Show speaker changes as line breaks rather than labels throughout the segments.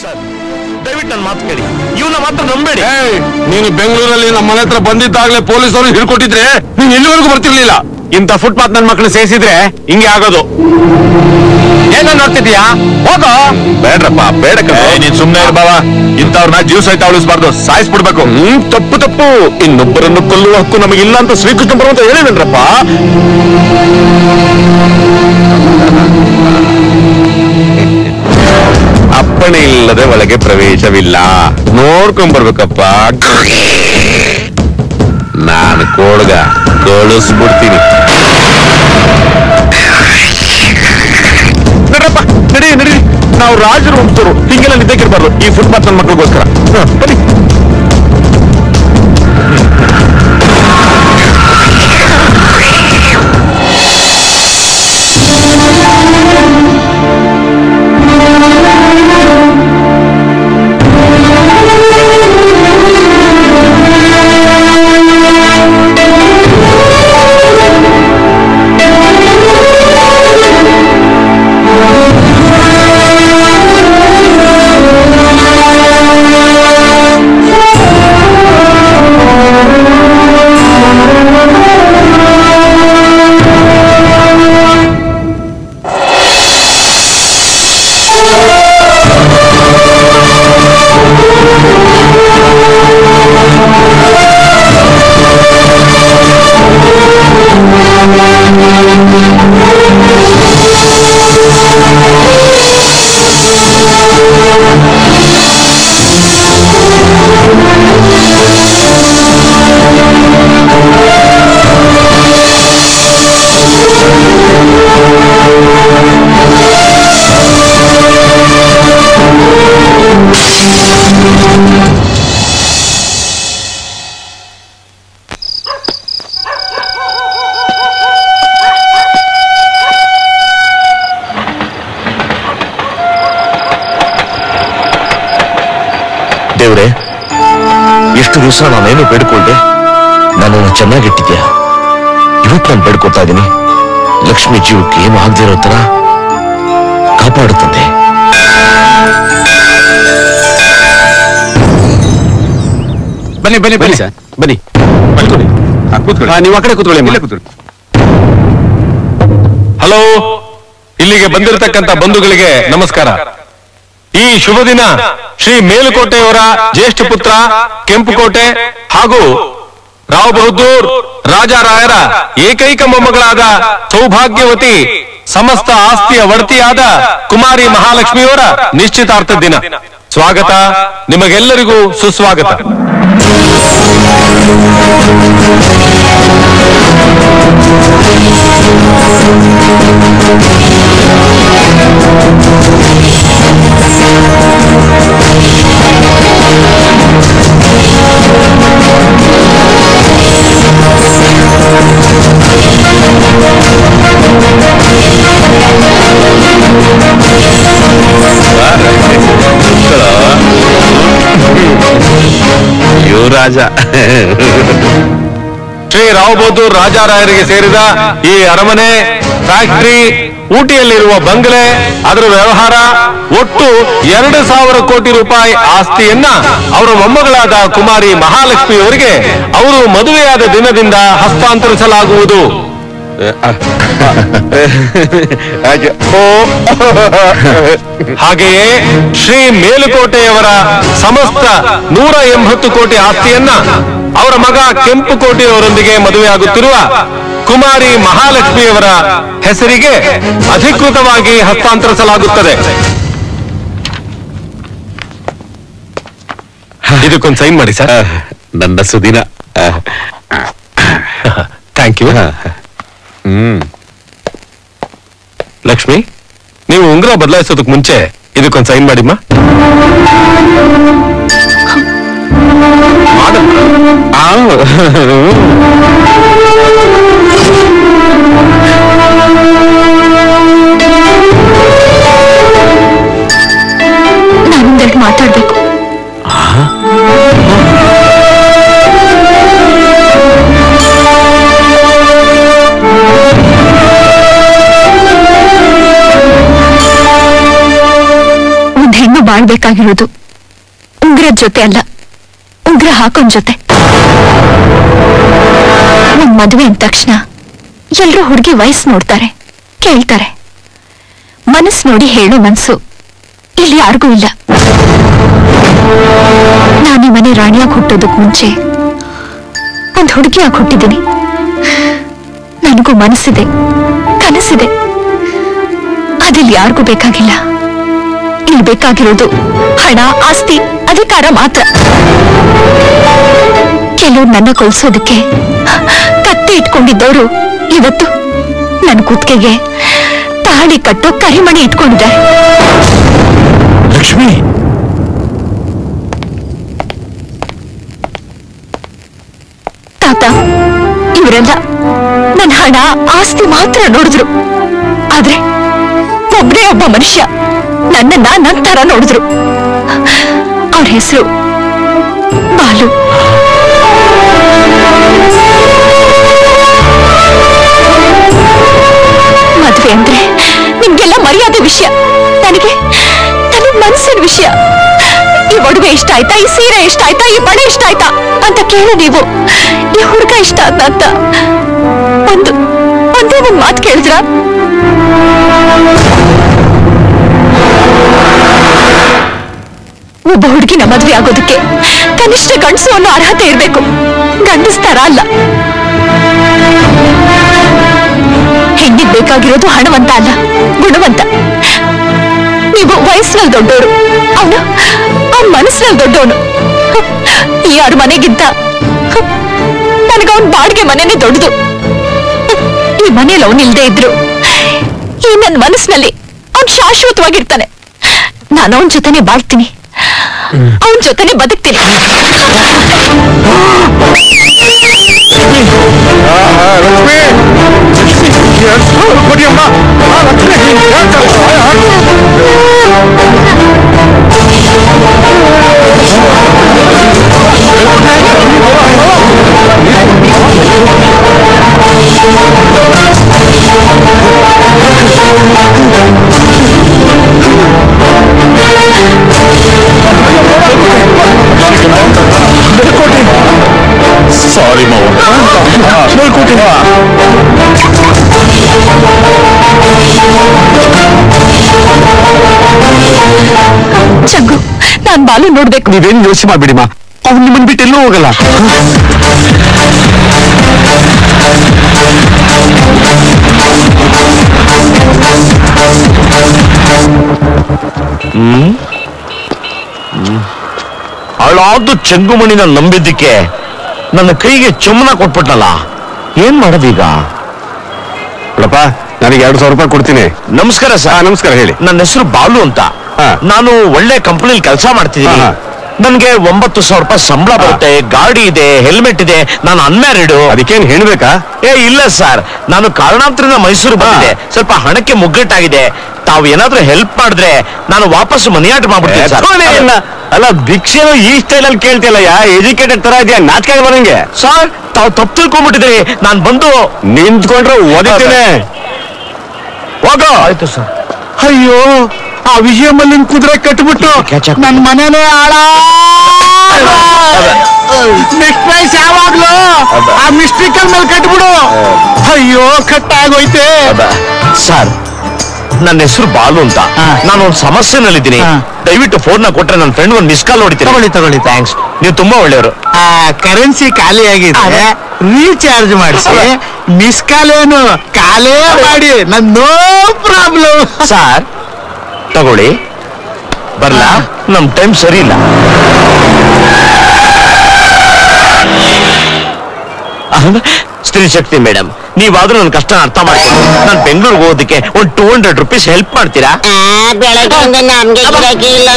Sir ದಯವಿಟ್ಟು ನನ್ನ ಮಾತು ಕೇಳಿ, ಇವನ ಮಾತ್ರ ನಂಬೇಡಿ.
ನೀನು ಬೆಂಗಳೂರಲ್ಲಿ ನಮ್ಮ ಮನೆ ಹತ್ರ ಬಂದಿದ್ದಾಗಲೇ ಪೊಲೀಸರು ಹಿಡ್ಕೊಟ್ಟಿದ್ರೆ ನೀನ್ ಇಲ್ಲಿವರೆಗೂ ಬರ್ತಿರ್ಲಿಲ್ಲ.
ಇಂಥ ಫುಟ್ಪಾತ್ ನನ್ನ ಮಕ್ಕಳು ಸೇರಿಸಿದ್ರೆ ಹಿಂಗೆ ಆಗೋದು. ಏನ ನೋಡ್ತಿದ್ಯಾ? ಹೋಗೋ.
ಬೇಡ್ರಪ್ಪ, ಬೇಡ.
ನೀನ್ ಸುಮ್ನೆ ಇರ್ಬಾವ. ಇಂಥವ್ರನ್ನ ಜೀವ ಸಹಿತ ಉಳಿಸಬಾರ್ದು, ಸಾಯಿಸ್ಬಿಡ್ಬೇಕು.
ತಪ್ಪು ತಪ್ಪು. ಇನ್ನೊಬ್ಬರನ್ನು ಕೊಲ್ಲುವ ಹಕ್ಕು ನಮಗಿಲ್ಲ ಅಂತ ಶ್ರೀಕೃಷ್ಣ ಪರಮಾತ್ಮ ಹೇಳಿದ್ರಪ್ಪ. ಅಪ್ಪಣೆ ಇಲ್ಲದೆ ಒಳಗೆ ಪ್ರವೇಶವಿಲ್ಲ. ನೋಡ್ಕೊಂಡ್ಬರ್ಬೇಕಪ್ಪ. ನಾನು ಕೋಡ್ಗ ಕಳಿಸ್ಬಿಡ್ತೀನಿ. ನಡ್ರಪ್ಪ, ನಡಿ ನಡಿ. ನಾವು ರಾಜರು ವಂಶದವರು, ಹಿಂಗೆಲ್ಲ ನಿದ್ದಕ್ಕಿರ್ಬಾರ್ದು ಈ ಫುಟ್ಪಾತ್ ನನ್ನ ಮಕ್ಕಳಿಗೋಸ್ಕರ. ಬನ್ನಿ.
ದೇವ್ರೆ, ಎಷ್ಟು ದಿವಸ ನಾನೇನು ಬೇಡ್ಕೊಳ್ದೆ, ನನ್ನನ್ನು ಚೆನ್ನಾಗಿಟ್ಟಿದ್ಯಾ. ಇವತ್ತು ನಾನು ಬೇಡ್ಕೊಳ್ತಾ ಇದ್ದೀನಿ, ಲಕ್ಷ್ಮಿ ಜೀವಕ್ಕೆ ಏನು ಆಗದಿರೋ ತರ ಕಾಪಾಡುತ್ತದೆ.
ಬನ್ನಿ ಬನ್ನಿ ಬನ್ನಿ ಸರ್, ಬನ್ನಿ ಕೂತ್ಕೊಳ್ಳಿ. ನೀವು ಆ ಕಡೆ ಕೂತ್ಕೊಳ್ಳಿ.
ಹಲೋ, ಇಲ್ಲಿಗೆ ಬಂದಿರತಕ್ಕಂತ ಬಂಧುಗಳಿಗೆ ನಮಸ್ಕಾರ. ಈ ಶುಭ ದಿನ ಶ್ರೀ ಮೇಲುಕೋಟೆಯವರ ಜ್ಯೇಷ್ಠ ಪುತ್ರ ಕೆಂಪುಕೋಟೆ ಹಾಗೂ ರಾವ್ ಬಹದ್ದೂರ್ ರಾಜಾರಾಯರ ಏಕೈಕ ಮೊಮ್ಮಗಳಾದ ಸೌಭಾಗ್ಯವತಿ ಸಮಸ್ತ ಆಸ್ತಿಯ ಒಡತಿಯಾದ ಕುಮಾರಿ ಮಹಾಲಕ್ಷ್ಮಿಯವರ ನಿಶ್ಚಿತಾರ್ಥ ದಿನ. ಸ್ವಾಗತ, ನಿಮಗೆಲ್ಲರಿಗೂ ಸುಸ್ವಾಗತ.
ಯುವರಾಜ
ಶ್ರೀ ರಾವ್ ಬಹದ್ದೂರ್ ರಾಜಾರಾಯರಿಗೆ ಸೇರಿದ ಈ ಅರಮನೆ, ಫ್ಯಾಕ್ಟರಿ, ಊಟಿಯಲ್ಲಿರುವ ಬಂಗಲೆ, ಅದರ ವ್ಯವಹಾರ ಒಟ್ಟು 2,000 ಕೋಟಿ ರೂಪಾಯಿ ಆಸ್ತಿಯನ್ನ ಅವರ ಮೊಮ್ಮಗಳಾದ ಕುಮಾರಿ ಮಹಾಲಕ್ಷ್ಮಿಯವರಿಗೆ ಅವರು ಮದುವೆಯಾದ ದಿನದಿಂದ ಹಸ್ತಾಂತರಿಸಲಾಗುವುದು. ಹಾಗೆಯೇ ಶ್ರೀ ಮೇಲುಕೋಟೆಯವರ ಸಮಸ್ತ 180 ಕೋಟಿ ಆಸ್ತಿಯನ್ನ ಅವರ ಮಗ ಕೆಂಪುಕೋಟೆಯವರೊಂದಿಗೆ ಮದುವೆಯಾಗುತ್ತಿರುವ ಕುಮಾರಿ ಮಹಾಲಕ್ಷ್ಮಿಯವರ ಹೆಸರಿಗೆ ಅಧಿಕೃತವಾಗಿ ಹಸ್ತಾಂತರಿಸಲಾಗುತ್ತದೆ. ಇದಕ್ಕೊಂದು ಸೈನ್ ಮಾಡಿ ಸರ್.
ನನ್ನ ಸುದಿನ.
Thank you. ಲಕ್ಷ್ಮಿ, ನೀವು ಉಂಗುರ ಬದಲಾಯಿಸೋದಕ್ಕೆ ಮುಂಚೆ ಇದಕ್ಕೊಂದು ಸೈನ್ ಮಾಡಿಮ್ಮ.
ನಾನೊಂದೆರಡು ಮಾತಾಡ್ಬೇಕು. ಒಂದು ಹೆಣ್ಣು ಬಾಳ್ಬೇಕಾಗಿರೋದು ಉಂಗ್ರದ ಜೊತೆ ಅಲ್ಲ, ಉಂಗ್ರ ಹಾಕೊಂಡ್ ಜೊತೆ. ನಮ್ ಮದುವೆ ಅಂದ ತಕ್ಷಣ ಎಲ್ರೂ ಹುಡುಗಿ ವಯಸ್ಸು ನೋಡ್ತಾರೆ, ಕೇಳ್ತಾರೆ. ಮನಸ್ಸು ನೋಡಿ ಹೇಳೋ ಮನ್ಸು ಇಲ್ಲಿ ಯಾರಿಗೂ ಇಲ್ಲ. ನಾನೀ ಮನೆ ರಾಣಿಯಾಗಿ ಹುಟ್ಟೋದಕ್ ಮುಂಚೆ ಒಂದ್ ಹುಡುಗಿಯಾಗಿ ಹುಟ್ಟಿದ್ದೀನಿ. ನನಗೂ ಮನಸ್ಸಿದೆ, ಕನಸಿದೆ. ಅದಿಲ್ಲಿ ಯಾರಿಗೂ ಬೇಕಾಗಿಲ್ಲ. ಇಲ್ಲಿ ಬೇಕಾಗಿರೋದು ಹಣ, ಆಸ್ತಿ, ಅಧಿಕಾರ ಮಾತ್ರ. ಕೆಲವ್ರು ನನ್ನ ಕೊಲ್ಸೋದಕ್ಕೆ ಕತ್ತೆ ಇಟ್ಕೊಂಡಿದ್ದವರು ಇವತ್ತು ನನ್ನ ಕುತ್ತಿಗೆಗೆ ತಾಳಿ ಕಟ್ಟೋ ಕರಿಮಣಿ ಇಟ್ಕೊಂಡಿದ್ದಾರೆ.
ಲಕ್ಷ್ಮಿ,
ತಾತ, ಇವರೆಲ್ಲ ನನ್ನ ಹಣ, ಆಸ್ತಿ ಮಾತ್ರ ನೋಡಿದ್ರು. ಆದ್ರೆ ಒಬ್ಬನೇ ಒಬ್ಬ ಮನುಷ್ಯ ನನ್ನನ್ನ ನಂತರ ನೋಡಿದ್ರು. ಅವ್ರ ಹೆಸರು ಬಾಲು. ಮದುವೆ ಅಂದ್ರೆ ನಿಮ್ಗೆಲ್ಲ ಮರ್ಯಾದೆ ವಿಷಯ, ನನಗೆ ಮನಸ್ಸಿನ ವಿಷಯ. ಈ ಒಡವೆ ಇಷ್ಟ ಆಯ್ತಾ, ಈ ಸೀರೆ ಇಷ್ಟ ಆಯ್ತಾ, ಈ ಬಳೆ ಇಷ್ಟ ಆಯ್ತಾ ಅಂತ ಕೇಳು ನೀವು. ಈ ಹುಡುಗ ಇಷ್ಟ ಆದ ಅಂತ ಒಂದೇ ಒಂದ್ ಮಾತು ಕೇಳಿದ್ರ? ಒಬ್ಬ ಹುಡುಗಿನ ಮದ್ವೆ ಆಗೋದಕ್ಕೆ ಕನಿಷ್ಠ ಗಂಡಸು ಅನ್ನೋ ಅರ್ಹತೆ ಇರ್ಬೇಕು, ಗಂಡಸ್ತರ ಅಲ್ಲ. ಹೆಣ್ಣಿಗೆ ಬೇಕಾಗಿರೋದು ಹಣವಂತ ಅಲ್ಲ, ಗುಣವಂತ. ನೀವು ವಯಸ್ಸಿನಲ್ಲಿ ದೊಡ್ಡೋರು, ಅವನು ಮನಸ್ಸಿನಲ್ಲಿ ದೊಡ್ಡವನು. ಈ ಯಾರ ಮನೆಗಿಂತ ನನಗವನ್ ಬಾಡಿಗೆ ಮನೆನೇ ದೊಡ್ಡದು. ಈ ಮನೇಲಿ ಅವನಿಲ್ದೇ ಇದ್ರು ಈ ನನ್ನ ಮನಸ್ಸಿನಲ್ಲಿ ಅವನ್ ಶಾಶ್ವತವಾಗಿರ್ತಾನೆ. ನಾನು ಅವನ ಜೊತೆನೆ ಬಾಳ್ತೀನಿ, ಅವನ ಜೊತೆನೆ ಬದುಕ್ತೀನಿ.
ಸಾರಿ ಮಾವ,
ಚಂಗು, ನಾನ್ ಬಾಲು ನೋಡ್ಬೇಕು.
ನೀವೇನು ಯೋಚನೆ ಮಾಡ್ಬಿಡಿಮ್ಮ, ಅವ್ನು ನಿಮ್ಮನ್ ಬಿಟ್ಟು ಎಲ್ಲೂ ಹೋಗಲ್ಲ.
ಅವಳಾದ್ದು ಚೆಂಗುಮಣಿನ ನಂಬಿದ್ದಕ್ಕೆ ನನ್ನ ಕೈಗೆ ಚುಮ್ಮನ ಕೊಟ್ಬಿಟ್ನಲ್ಲ, ಏನ್ ಮಾಡೋದೀಗ?
ನೋಡಪ್ಪ, ನನಗೆ 2,000 ರೂಪಾಯಿ ಕೊಡ್ತೀನಿ.
ನಮಸ್ಕಾರ ಸರ್.
ನಮಸ್ಕಾರ, ಹೇಳಿ.
ನನ್ನ ಹೆಸರು ಬಾಲು ಅಂತ. ನಾನು ಒಳ್ಳೆ ಕಂಪನಿಲಿ ಕೆಲಸ ಮಾಡ್ತಿದ್ದೀನಿ. ನನ್ಗೆ 9,000 ರೂಪಾಯಿ ಸಂಬಳ ಬರುತ್ತೆ, ಗಾಡಿ ಇದೆ, ಹೆಲ್ಮೆಟ್ ಇದೆ, ನಾನು ಅನ್ಮ್ಯಾರಿಡು.
ಅದಕ್ಕೇನು ಹೇಳ್ಬೇಕಾ?
ಇಲ್ಲ ಸರ್, ನಾನು ಕಾರಣಾಂತರದಿಂದ ಮೈಸೂರು ಬಂದಿದೆ, ಸ್ವಲ್ಪ ಹಣಕ್ಕೆ ಮುಗ್ಗಟ್ಟಾಗಿದೆ. ತಾವು ಏನಾದ್ರೂ ಹೆಲ್ಪ್ ಮಾಡಿದ್ರೆ ನಾನು ವಾಪಸ್ ಮನೆಯಾಟ ಮಾಡ್ಬಿಡ್ತೀನಿ ಸರ್.
ಅಲ್ಲ, ಭಿಕ್ಷೆನು ಈ ಸ್ಟೈಲ್ ಅಲ್ಲಿ ಕೇಳ್ತಿಲ್ಲಯ್ಯ, ಎಜುಕೇಟೆಡ್ ತರ ಇದೆಯಾ? ನಾಚಿಕೆ ಬರಂಗೆ.
ಸರ್, ತಾವು ತಪ್ಪು ತಿಳ್ಕೊಂಡ್ಬಿಟ್ಟಿದ್ರಿ. ನಾನು ಬಂದು
ನಿಂತ್ಕೊಂಡ್ರೆ ಓದಿದ್ದೇನೆ.
ಹೋಗೋ. ಆಯ್ತು ಸರ್.
ಅಯ್ಯೋ, ಆ ವಿಜಯ ಮಲ್ಲಿನ್ ಕುದುರೆ ಕಟ್ಬಿಟ್ಟು ನನ್ ಮನೇನೆ ನೆಕ್ಸ್ಟ್ ಪ್ರೈಸ್ ಯಾವಾಗ್ಲೂ ಆ ಮಿಸ್ಟ್ರಿಕಲ್ ಮೇಲೆ ಕಟ್ಬಿಡು. ಅಯ್ಯೋ, ಕಟ್ಟಾಗೋಯ್ತೆ.
ಸರ್, ನನ್ನ ಹೆಸರು ಬಾಲು ಅಂತ. ನಾನು ಒಂದು ಸಮಸ್ಯೆನಲ್ಲಿದ್ದೀನಿ. ದಯವಿಟ್ಟು ಫೋನ್ ಕೊಟ್ರೆ ನನ್ನ ಫ್ರೆಂಡ್ ಒಂದು ಮಿಸ್ ಕಾಲ್ ಹೊಡಿತೀನಿ.
ತಗೊಳ್ಳಿ.
ಥ್ಯಾಂಕ್ಸ್, ನೀವು ತುಂಬಾ ಒಳ್ಳೆಯವರು.
ಕರೆನ್ಸಿ ಖಾಲಿ ಆಗಿದೆ, ರೀಚಾರ್ಜ್ ಮಾಡಿಸಿ. ಮಿಸ್ ಕಾಲ್ ಏನು ಕಾಲೇ ಮಾಡಿ, ನನ್ ನೋ ಪ್ರಾಬ್ಲಮ್.
ಸರ್ ತಗೊಳ್ಳಿ, ಬರ್ಲಾ? ನಮ್ ಟೈಮ್ ಸರಿ ಇಲ್ಲ. ಸ್ತ್ರೀ ಶಕ್ತಿ ಮೇಡಮ್, ನೀವಾದ್ರೂ ನನ್ನ ಕಷ್ಟ ಅರ್ಥ ಮಾಡ್ಕೊಂಡು ನಾನು ಬೆಂಗಳೂರಿಗೆ ಹೋಗೋದಕ್ಕೆ ಒಂದು 200 ರೂಪೀಸ್ ಹೆಲ್ಪ್ ಮಾಡ್ತೀರಾ?
ಬೆಳಗ್ಗೆ ನಮ್ಗೆ ಗಿರಾಕಿ ಇಲ್ಲ,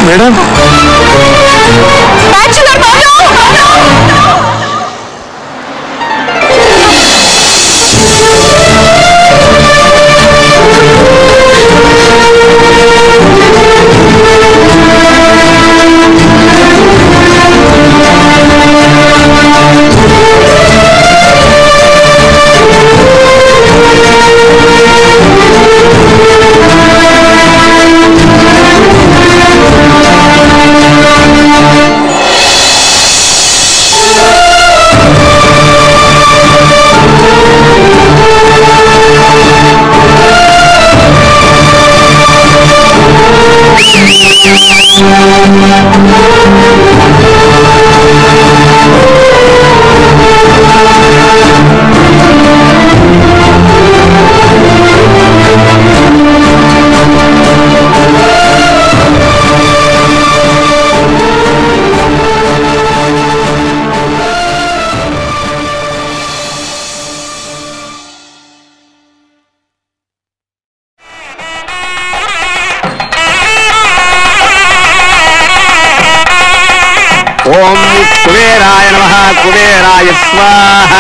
ಮೇಡಮ್,
ಓಂ ಕುಬೇರಾಯ ನಮಃ ಕುಬೇರಾಯ ಸ್ವಾಹ